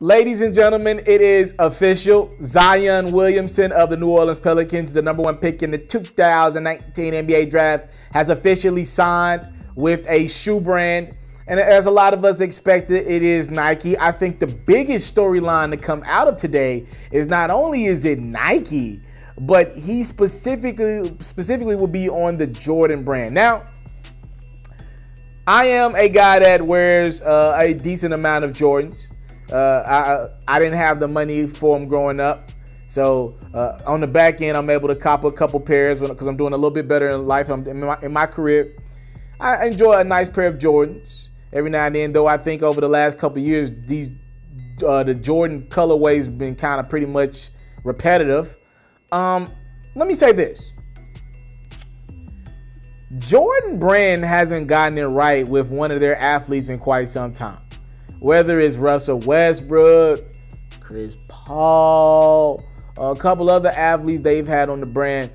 Ladies and gentlemen, it is official. Zion Williamson of the New Orleans Pelicans, the #1 pick in the 2019 NBA draft, has officially signed with a shoe brand. And as a lot of us expected, it is Nike. I think the biggest storyline to come out of today is not only is it Nike, but he specifically will be on the Jordan brand. Now, I am a guy that wears a decent amount of Jordans. I didn't have the money for them growing up. So on the back end, I'm able to cop a couple pairs because I'm doing a little bit better in life. In my career, I enjoy a nice pair of Jordans every now and then, though I think over the last couple of years, the Jordan colorways have been kind of pretty much repetitive. Let me say this. Jordan brand hasn't gotten it right with one of their athletes in quite some time. Whether it's Russell Westbrook, Chris Paul, a couple other athletes they've had on the brand.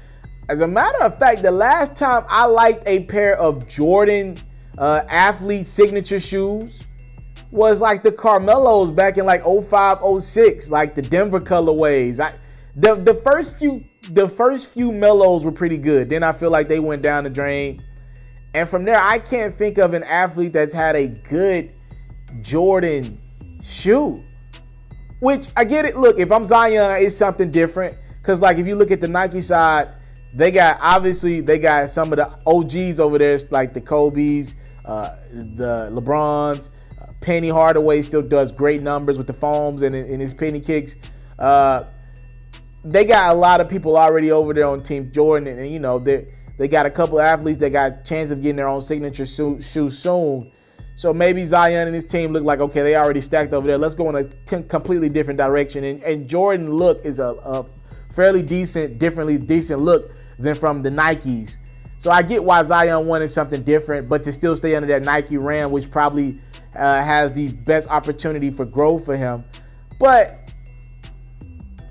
As a matter of fact, the last time I liked a pair of Jordan athlete signature shoes was like the Carmelos back in like 05, 06, like the Denver colorways. The first few Melos were pretty good. Then I feel like they went down the drain. And from there, I can't think of an athlete that's had a good Jordan shoe. Which, I get it. Look, if I'm Zion, it's something different. Because, like, if you look at the Nike side, they got some of the OGs over there, like the Kobe's, the LeBrons. Penny Hardaway still does great numbers with the foams and in his penny kicks. They got a lot of people already over there on Team Jordan, and you know they got a couple of athletes that got a chance of getting their own signature shoe soon. So maybe Zion and his team look like, okay, they already stacked over there. Let's go in a completely different direction. And Jordan look is a fairly decent look than from the Nikes. So I get why Zion wanted something different, but to still stay under that Nike brand, which probably has the best opportunity for growth for him. But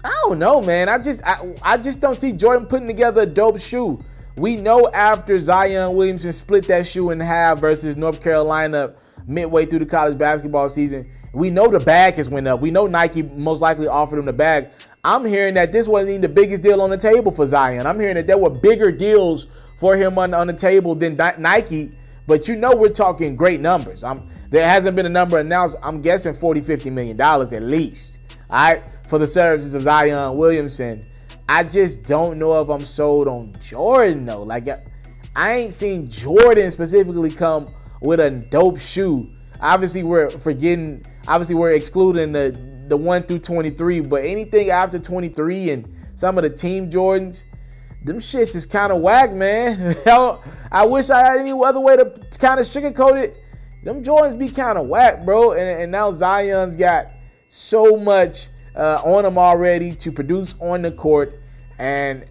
I don't know, man. I just don't see Jordan putting together a dope shoe. We know after Zion Williamson split that shoe in half versus North Carolina midway through the college basketball season, we know the bag has went up. We know Nike most likely offered him the bag. I'm hearing that this wasn't even the biggest deal on the table for Zion. I'm hearing that there were bigger deals for him on the table than Nike. But you know we're talking great numbers. There hasn't been a number announced. I'm guessing $40, $50 million at least. All right, for the services of Zion Williamson. I just don't know if I'm sold on Jordan though. Like I ain't seen Jordan specifically come with a dope shoe. Obviously we're excluding the 1 through 23, but anything after 23 and some of the team Jordans, them shits is kind of whack, man. I wish I had any other way to kind of sugarcoat it. Them Jordans be kind of whack, bro. And now Zion's got so much on him already to produce on the court, and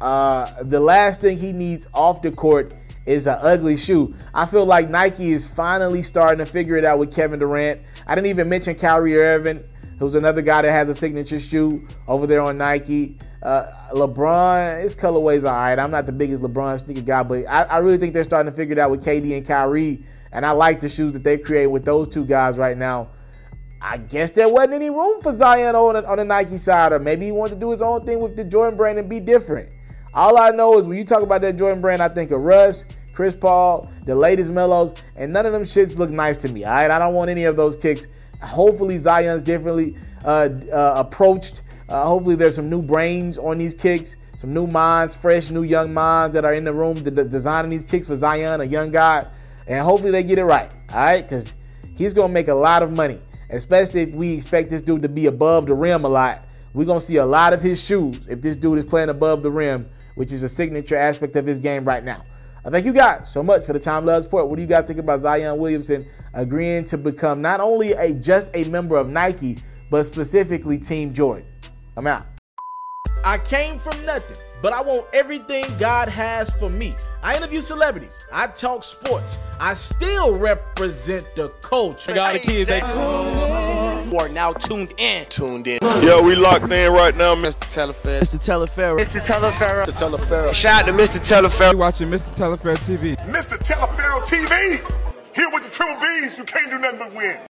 the last thing he needs off the court is an ugly shoe. I feel like Nike is finally starting to figure it out with Kevin Durant. I didn't even mention Kyrie Irving, who's another guy that has a signature shoe over there on Nike. LeBron, his colorways are all right. I'm not the biggest LeBron sneaker guy, but I really think they're starting to figure it out with KD and Kyrie, and I like the shoes that they create with those two guys right now. I guess there wasn't any room for Zion on the Nike side, or maybe he wanted to do his own thing with the Jordan brand and be different. All I know is when you talk about that Jordan brand, I think of Russ, Chris Paul, the latest Melos, and none of them shits look nice to me, all right? I don't want any of those kicks. Hopefully Zion's differently approached. Hopefully there's some new brains on these kicks, some new minds, fresh, new young minds that are in the room designing these kicks for Zion, a young guy, and hopefully they get it right, all right? Because he's going to make a lot of money. Especially if we expect this dude to be above the rim a lot. We're going to see a lot of his shoes if this dude is playing above the rim, which is a signature aspect of his game right now. I thank you guys so much for the Time Love Sport. What do you guys think about Zion Williamson agreeing to become not only just a member of Nike, but specifically Team Jordan? I'm out. I came from nothing, but I want everything God has for me. I interview celebrities. I talk sports. I still represent the culture. Got the kids, you are now tuned in. Yo, we locked in right now, Mr.Taliaferro. Mr.Taliaferro. Mr. Taliaferro. Shout out to Mr. Taliaferro. You're watching Mr.Taliaferro TV. Mr. Taliaferro TV. Here with the triple B's, you can't do nothing but win.